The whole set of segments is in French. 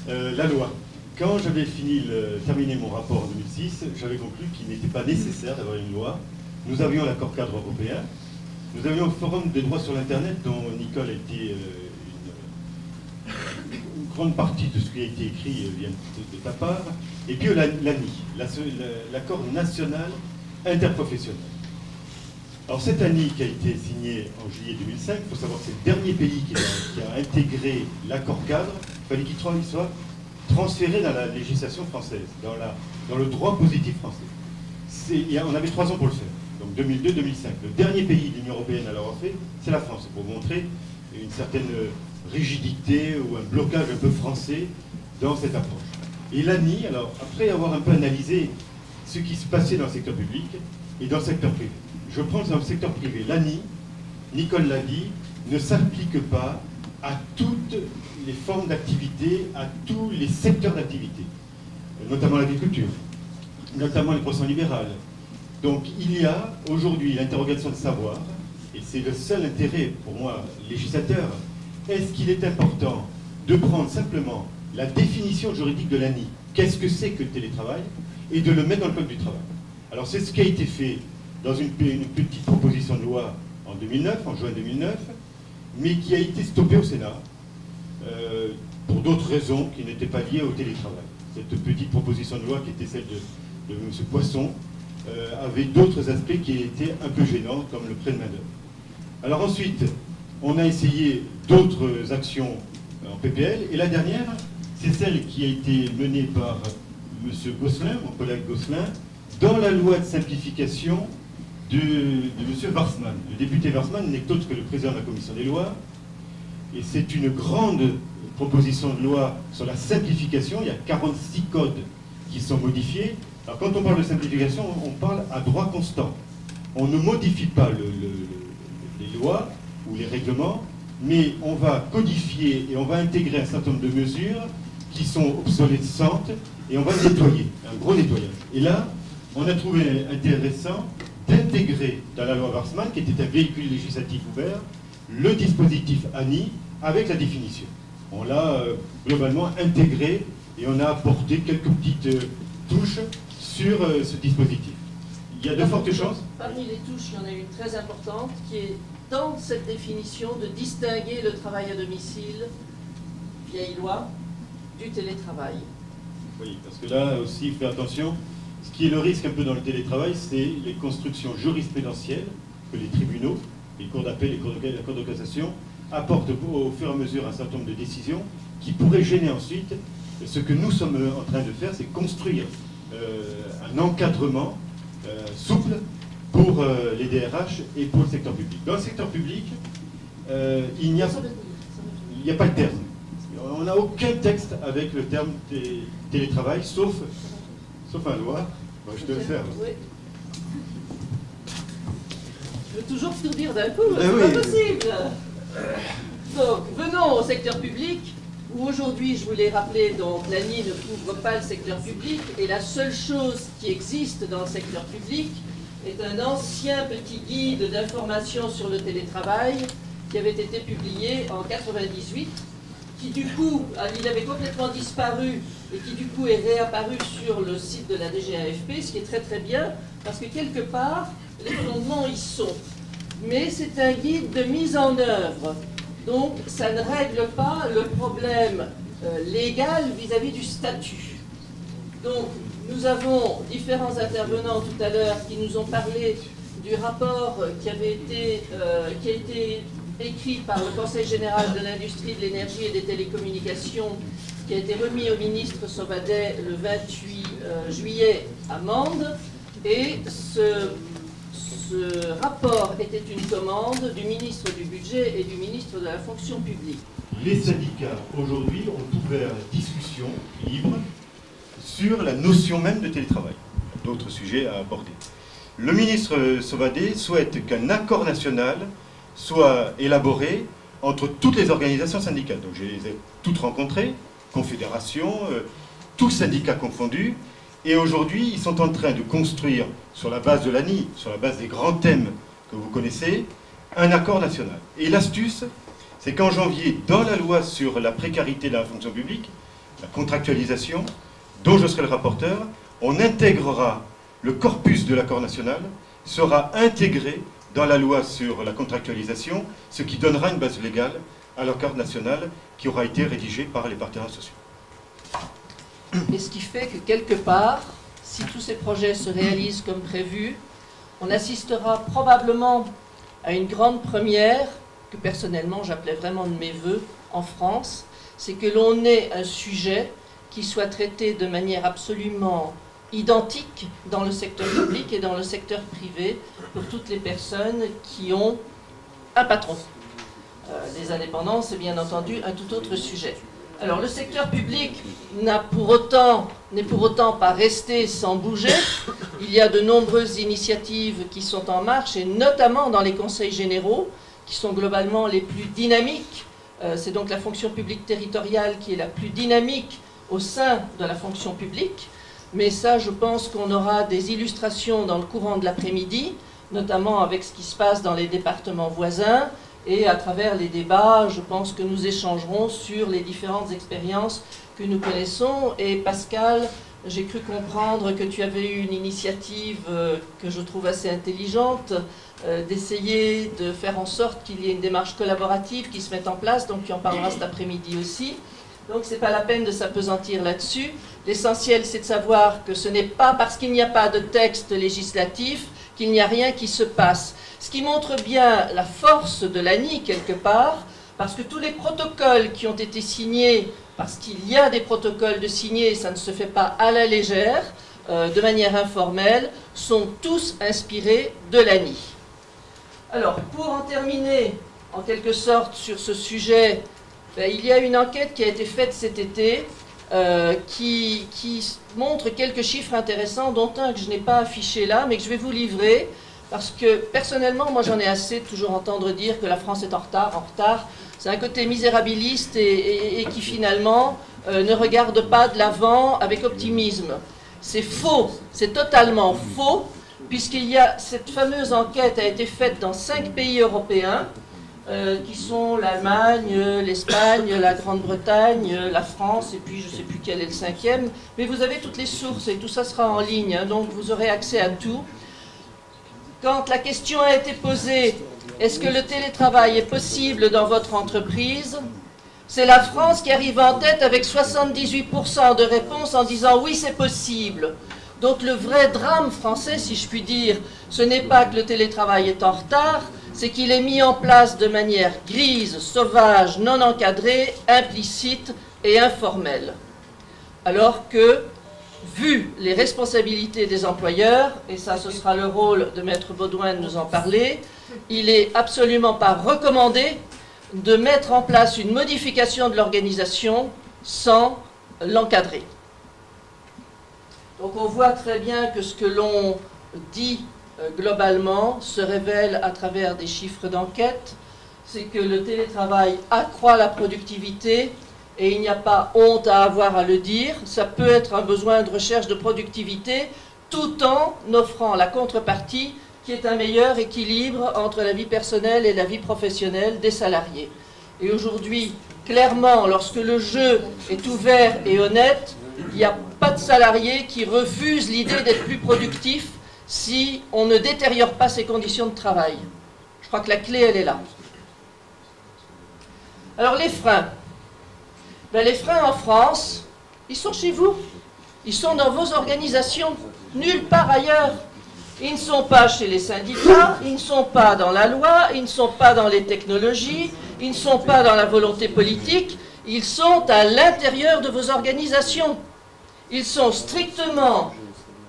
La loi. Quand j'avais terminé mon rapport en 2006, j'avais conclu qu'il n'était pas nécessaire d'avoir une loi. Nous avions l'accord cadre européen, nous avions le forum des droits sur l'Internet dont Nicole a été une grande partie de ce qui a été écrit vient de ta part, et puis l'ANI, l'accord national interprofessionnel. Alors cette ANI qui a été signée en juillet 2005, il faut savoir que c'est le dernier pays qui a intégré l'accord cadre, il fallait qu'il soit transféré dans la législation française, dans le droit positif français. On avait 3 ans pour le faire, donc 2002-2005. Le dernier pays de l'Union européenne à l'avoir fait, c'est la France, pour montrer une certaine rigidité ou un blocage un peu français dans cette approche. Et l'ANI, alors, après avoir un peu analysé ce qui se passait dans le secteur public et dans le secteur privé, je prends dans le secteur privé, l'ANI, Nicole l'a dit, ne s'applique pas à toutes les formes d'activité, à tous les secteurs d'activité, notamment l'agriculture, notamment les professions libérales. Donc il y a aujourd'hui l'interrogation de savoir, et c'est le seul intérêt pour moi, législateur, est-ce qu'il est important de prendre simplement la définition juridique de l'ANI, qu'est-ce que c'est que le télétravail, et de le mettre dans le code du travail. Alors c'est ce qui a été fait dans une petite proposition de loi en 2009, en juin 2009, mais qui a été stoppée au Sénat pour d'autres raisons qui n'étaient pas liées au télétravail. Cette petite proposition de loi qui était celle de M. Poisson avait d'autres aspects qui étaient un peu gênants, comme le prêt de main-d'œuvre. Alors ensuite, on a essayé d'autres actions en PPL, et la dernière, c'est celle qui a été menée par M. Gosselin, mon collègue Gosselin, dans la loi de simplification de M. Warsmann. Le député Warsmann n'est autre que le président de la commission des lois, et c'est une grande proposition de loi sur la simplification. Il y a 46 codes qui sont modifiés. Alors quand on parle de simplification, on parle à droit constant. On ne modifie pas les lois ou les règlements, mais on va codifier et on va intégrer un certain nombre de mesures qui sont obsolescentes et on va nettoyer, un gros nettoyage. Et là, on a trouvé intéressant d'intégrer dans la loi Warsmann, qui était un véhicule législatif ouvert, le dispositif ANI avec la définition. On l'a globalement intégré et on a apporté quelques petites touches sur ce dispositif. Il y a de fortes chances. Parmi les touches, il y en a une très importante qui est dans cette définition de distinguer le travail à domicile, vieille loi, du télétravail. Oui, parce que là aussi, il faut faire attention. Ce qui est le risque un peu dans le télétravail, c'est les constructions jurisprudentielles que les tribunaux, les cours d'appel, la Cour de cassation, apportent au fur et à mesure un certain nombre de décisions qui pourraient gêner ensuite. Ce que nous sommes en train de faire, c'est construire un encadrement souple pour les DRH et pour le secteur public. Dans le secteur public, il n'y a pas de terme. On n'a aucun texte avec le terme télétravail, sauf un loi. Bon, je te le faire. Oui. Je veux toujours tout dire d'un coup, c'est oui. pas possible. Donc, venons au secteur public, où aujourd'hui, je voulais rappeler, donc l'ANI ne couvre pas le secteur public, et la seule chose qui existe dans le secteur public est un ancien petit guide d'information sur le télétravail qui avait été publié en 1998, qui du coup, il avait complètement disparu et qui du coup est réapparu sur le site de la DGAFP, ce qui est très très bien, parce que quelque part, les fondements y sont. Mais c'est un guide de mise en œuvre, donc ça ne règle pas le problème légal vis-à-vis du statut. Donc nous avons différents intervenants tout à l'heure qui nous ont parlé du rapport qui a été écrit par le Conseil général de l'industrie, de l'énergie et des télécommunications, qui a été remis au ministre Sauvadet le 28 juillet à Mende. Et ce rapport était une commande du ministre du Budget et du ministre de la Fonction publique. Les syndicats, aujourd'hui, ont ouvert la discussion libre sur la notion même de télétravail. D'autres sujets à aborder. Le ministre Sauvadet souhaite qu'un accord national soit élaboré entre toutes les organisations syndicales. Donc je les ai toutes rencontrées, confédérations, tous syndicats confondus, et aujourd'hui ils sont en train de construire, sur la base de l'ANI, sur la base des grands thèmes que vous connaissez, un accord national. Et l'astuce, c'est qu'en janvier, dans la loi sur la précarité de la fonction publique, la contractualisation, dont je serai le rapporteur, on intégrera le corpus de l'accord national, sera intégré dans la loi sur la contractualisation, ce qui donnera une base légale à l'accord national qui aura été rédigé par les partenaires sociaux. Et ce qui fait que quelque part, si tous ces projets se réalisent comme prévu, on assistera probablement à une grande première, que personnellement j'appelais vraiment de mes voeux en France, c'est que l'on ait un sujet qui soit traité de manière absolument identique dans le secteur public et dans le secteur privé pour toutes les personnes qui ont un patron. Les indépendants, c'est bien entendu un tout autre sujet. Alors le secteur public n'est pour autant pas resté sans bouger. Il y a de nombreuses initiatives qui sont en marche, et notamment dans les conseils généraux, qui sont globalement les plus dynamiques. C'est donc la fonction publique territoriale qui est la plus dynamique au sein de la fonction publique. Mais ça, je pense qu'on aura des illustrations dans le courant de l'après-midi, notamment avec ce qui se passe dans les départements voisins. Et à travers les débats, je pense que nous échangerons sur les différentes expériences que nous connaissons. Et Pascal, j'ai cru comprendre que tu avais eu une initiative que je trouve assez intelligente, d'essayer de faire en sorte qu'il y ait une démarche collaborative qui se mette en place. Donc tu en parleras cet après-midi aussi. Donc ce n'est pas la peine de s'apesantir là-dessus. L'essentiel, c'est de savoir que ce n'est pas parce qu'il n'y a pas de texte législatif qu'il n'y a rien qui se passe. Ce qui montre bien la force de l'ANI, quelque part, parce que tous les protocoles qui ont été signés, parce qu'il y a des protocoles de signés, ça ne se fait pas à la légère, de manière informelle, sont tous inspirés de l'ANI. Alors, pour en terminer, en quelque sorte, sur ce sujet, il y a une enquête qui a été faite cet été, qui montre quelques chiffres intéressants, dont un que je n'ai pas affiché là, mais que je vais vous livrer, parce que personnellement, moi j'en ai assez de toujours entendre dire que la France est en retard. C'est un côté misérabiliste et qui finalement ne regarde pas de l'avant avec optimisme. C'est faux, c'est totalement faux, puisqu'il y a cette fameuse enquête a été faite dans 5 pays européens, qui sont l'Allemagne, l'Espagne, la Grande-Bretagne, la France, et puis je ne sais plus quel est le 5e, mais vous avez toutes les sources et tout ça sera en ligne, hein, donc vous aurez accès à tout. Quand la question a été posée, est-ce que le télétravail est possible dans votre entreprise? C'est la France qui arrive en tête avec 78% de réponses en disant oui, c'est possible. Donc le vrai drame français, si je puis dire, ce n'est pas que le télétravail est en retard, c'est qu'il est mis en place de manière grise, sauvage, non encadrée, implicite et informelle. Alors que, vu les responsabilités des employeurs, et ça ce sera le rôle de Maître Baudouin de nous en parler, il n'est absolument pas recommandé de mettre en place une modification de l'organisation sans l'encadrer. Donc on voit très bien que ce que l'on dit globalement se révèle à travers des chiffres d'enquête, c'est que le télétravail accroît la productivité et il n'y a pas honte à avoir à le dire. Ça peut être un besoin de recherche de productivité tout en offrant la contrepartie qui est un meilleur équilibre entre la vie personnelle et la vie professionnelle des salariés. Et aujourd'hui, clairement, lorsque le jeu est ouvert et honnête, il n'y a pas de salarié qui refuse l'idée d'être plus productif si on ne détériore pas ses conditions de travail. Je crois que la clé, elle est là. Alors les freins. Les freins en France, ils sont chez vous. Ils sont dans vos organisations, nulle part ailleurs. Ils ne sont pas chez les syndicats, ils ne sont pas dans la loi, ils ne sont pas dans les technologies, ils ne sont pas dans la volonté politique, ils sont à l'intérieur de vos organisations. Ils sont strictement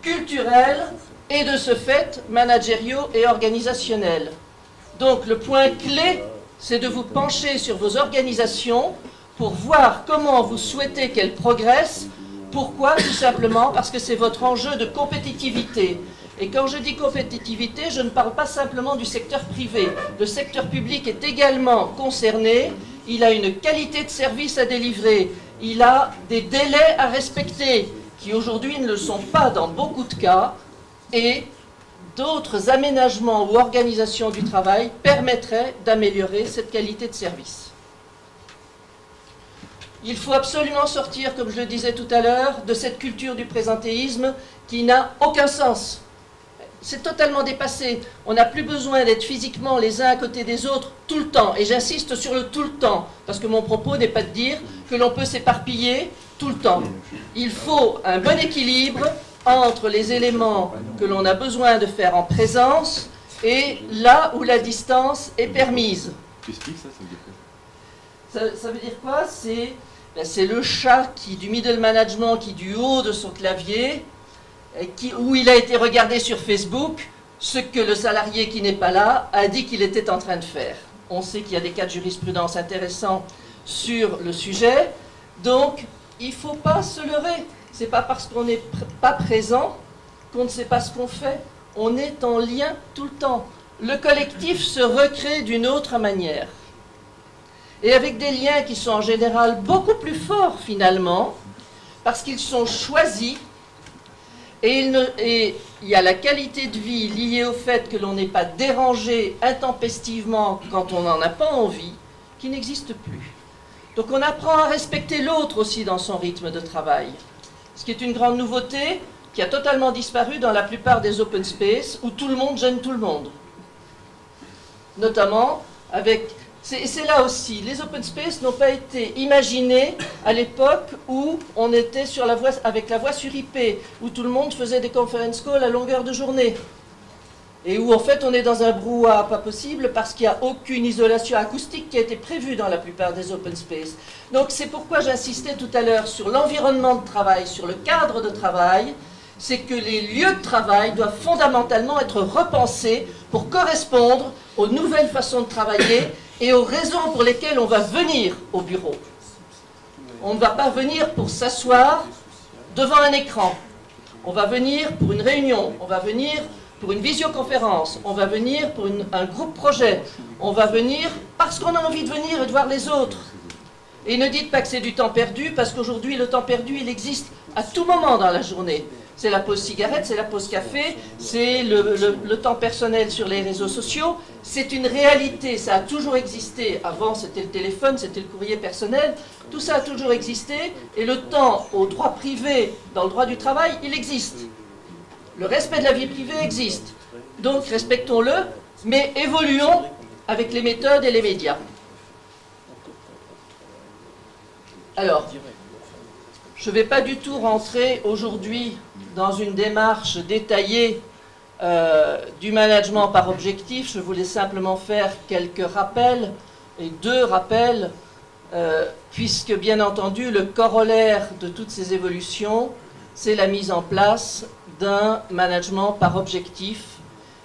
culturels et de ce fait managériaux et organisationnels. Donc le point clé, c'est de vous pencher sur vos organisations pour voir comment vous souhaitez qu'elles progressent. Pourquoi? Tout simplement parce que c'est votre enjeu de compétitivité. Et quand je dis compétitivité, je ne parle pas simplement du secteur privé. Le secteur public est également concerné. Il a une qualité de service à délivrer. Il a des délais à respecter, qui aujourd'hui ne le sont pas dans beaucoup de cas. Et d'autres aménagements ou organisations du travail permettraient d'améliorer cette qualité de service. Il faut absolument sortir, comme je le disais tout à l'heure, de cette culture du présentéisme qui n'a aucun sens. C'est totalement dépassé. On n'a plus besoin d'être physiquement les uns à côté des autres tout le temps. Et j'insiste sur le tout le temps, parce que mon propos n'est pas de dire que l'on peut s'éparpiller tout le temps. Il faut un bon équilibre entre les éléments que l'on a besoin de faire en présence et là où la distance est permise. Tu expliques ça, ça veut dire quoi? Ça veut dire quoi? C'est le chat du middle management qui, du haut de son clavier, où il a été regardé sur Facebook, ce que le salarié qui n'est pas là a dit qu'il était en train de faire. On sait qu'il y a des cas de jurisprudence intéressants sur le sujet, donc il ne faut pas se leurrer. Ce n'est pas parce qu'on n'est pas présent qu'on ne sait pas ce qu'on fait. On est en lien tout le temps. Le collectif se recrée d'une autre manière. Et avec des liens qui sont en général beaucoup plus forts finalement, parce qu'ils sont choisis, et il y a la qualité de vie liée au fait que l'on n'est pas dérangé intempestivement quand on n'en a pas envie, qui n'existe plus. Donc on apprend à respecter l'autre aussi dans son rythme de travail. Ce qui est une grande nouveauté qui a totalement disparu dans la plupart des open space où tout le monde gêne tout le monde. Notamment avec... C'est là aussi, les open space n'ont pas été imaginés à l'époque où on était sur avec la voie sur IP, où tout le monde faisait des conference calls à longueur de journée. Et où en fait on est dans un brouhaha pas possible parce qu'il n'y a aucune isolation acoustique qui a été prévue dans la plupart des open space. Donc c'est pourquoi j'insistais tout à l'heure sur l'environnement de travail, sur le cadre de travail, c'est que les lieux de travail doivent fondamentalement être repensés pour correspondre aux nouvelles façons de travailler et aux raisons pour lesquelles on va venir au bureau. On ne va pas venir pour s'asseoir devant un écran. On va venir pour une réunion, on va venir pour une visioconférence, on va venir pour un groupe projet, on va venir parce qu'on a envie de venir et de voir les autres. Et ne dites pas que c'est du temps perdu, parce qu'aujourd'hui, le temps perdu, il existe à tout moment dans la journée. C'est la pause cigarette, c'est la pause café, c'est le temps personnel sur les réseaux sociaux. C'est une réalité, ça a toujours existé. Avant, c'était le téléphone, c'était le courrier personnel. Tout ça a toujours existé. Et le temps au droit privé, dans le droit du travail, il existe. Le respect de la vie privée existe. Donc, respectons-le, mais évoluons avec les méthodes et les médias. Alors, je ne vais pas du tout rentrer aujourd'hui dans une démarche détaillée du management par objectif. Je voulais simplement faire quelques rappels, et 2 rappels, puisque bien entendu le corollaire de toutes ces évolutions, c'est la mise en place d'un management par objectif.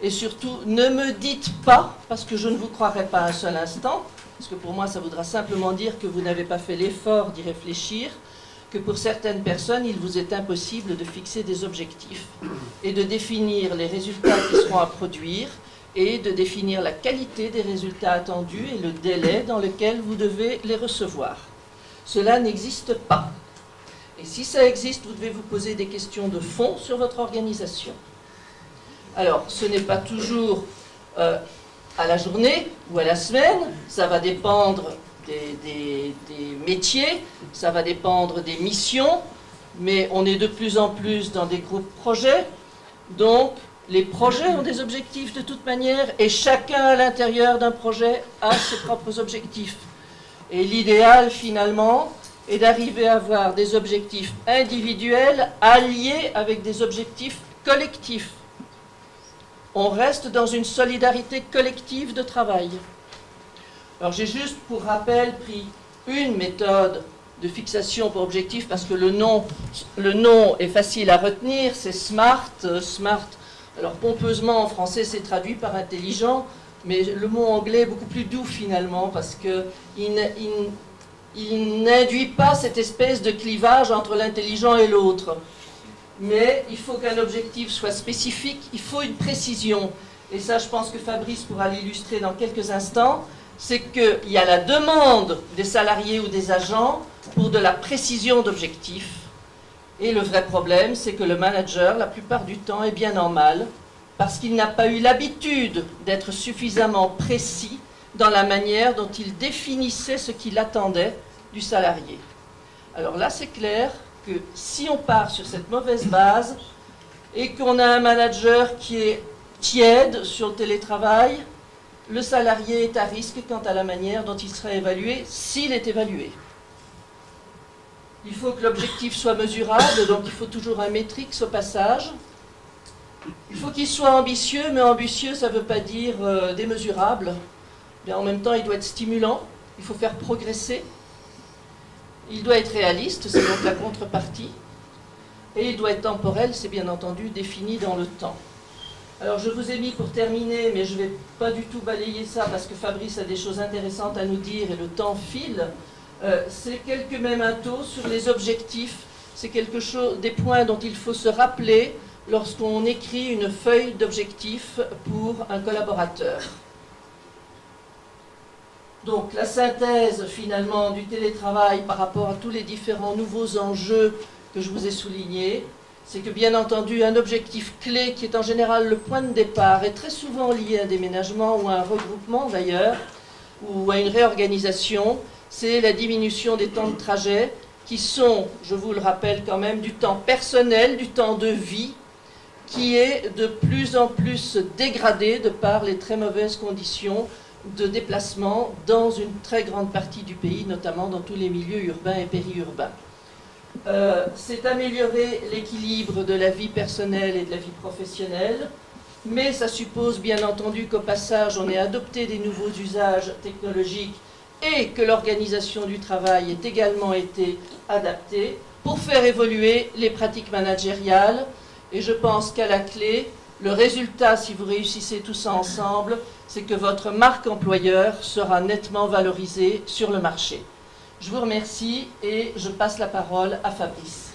Et surtout, ne me dites pas, parce que je ne vous croirai pas un seul instant, parce que pour moi ça voudra simplement dire que vous n'avez pas fait l'effort d'y réfléchir, que pour certaines personnes, il vous est impossible de fixer des objectifs et de définir les résultats qui seront à produire et de définir la qualité des résultats attendus et le délai dans lequel vous devez les recevoir. Cela n'existe pas. Et si ça existe, vous devez vous poser des questions de fond sur votre organisation. Alors, ce n'est pas toujours à la journée ou à la semaine, ça va dépendre des métiers, ça va dépendre des missions, mais on est de plus en plus dans des groupes projets, donc les projets ont des objectifs de toute manière, et chacun à l'intérieur d'un projet a ses propres objectifs. Et l'idéal finalement est d'arriver à avoir des objectifs individuels alliés avec des objectifs collectifs. On reste dans une solidarité collective de travail. Alors j'ai juste pour rappel pris une méthode de fixation pour objectif parce que le nom est facile à retenir, c'est SMART. SMART, alors pompeusement en français c'est traduit par intelligent, mais le mot anglais est beaucoup plus doux finalement parce qu'il n'induit pas cette espèce de clivage entre l'intelligent et l'autre. Mais il faut qu'un objectif soit spécifique, il faut une précision. Et ça, je pense que Fabrice pourra l'illustrer dans quelques instants. C'est qu'il y a la demande des salariés ou des agents pour de la précision d'objectifs. Et le vrai problème, c'est que le manager, la plupart du temps, est bien en mal, parce qu'il n'a pas eu l'habitude d'être suffisamment précis dans la manière dont il définissait ce qu'il attendait du salarié. Alors là, c'est clair que si on part sur cette mauvaise base et qu'on a un manager qui est tiède sur le télétravail, le salarié est à risque quant à la manière dont il sera évalué, s'il est évalué. Il faut que l'objectif soit mesurable, donc il faut toujours un métrique au passage. Il faut qu'il soit ambitieux, mais ambitieux, ça ne veut pas dire démesurable. Mais en même temps, il doit être stimulant, il faut faire progresser. Il doit être réaliste, c'est donc la contrepartie. Et il doit être temporel, c'est bien entendu défini dans le temps. Alors je vous ai mis pour terminer, mais je ne vais pas du tout balayer ça parce que Fabrice a des choses intéressantes à nous dire et le temps file. C'est quelques mémentos sur les objectifs. C'est quelque chose, des points dont il faut se rappeler lorsqu'on écrit une feuille d'objectifs pour un collaborateur. Donc la synthèse finalement du télétravail par rapport à tous les différents nouveaux enjeux que je vous ai soulignés, c'est que bien entendu un objectif clé qui est en général le point de départ est très souvent lié à un déménagement ou à un regroupement d'ailleurs, ou à une réorganisation, c'est la diminution des temps de trajet qui sont, je vous le rappelle quand même, du temps personnel, du temps de vie, qui est de plus en plus dégradé de par les très mauvaises conditions de déplacement dans une très grande partie du pays, notamment dans tous les milieux urbains et périurbains. C'est améliorer l'équilibre de la vie personnelle et de la vie professionnelle, mais ça suppose bien entendu qu'au passage on ait adopté des nouveaux usages technologiques et que l'organisation du travail ait également été adaptée pour faire évoluer les pratiques managériales. Et je pense qu'à la clé, le résultat, si vous réussissez tout ça ensemble, c'est que votre marque employeur sera nettement valorisée sur le marché. Je vous remercie et je passe la parole à Fabrice.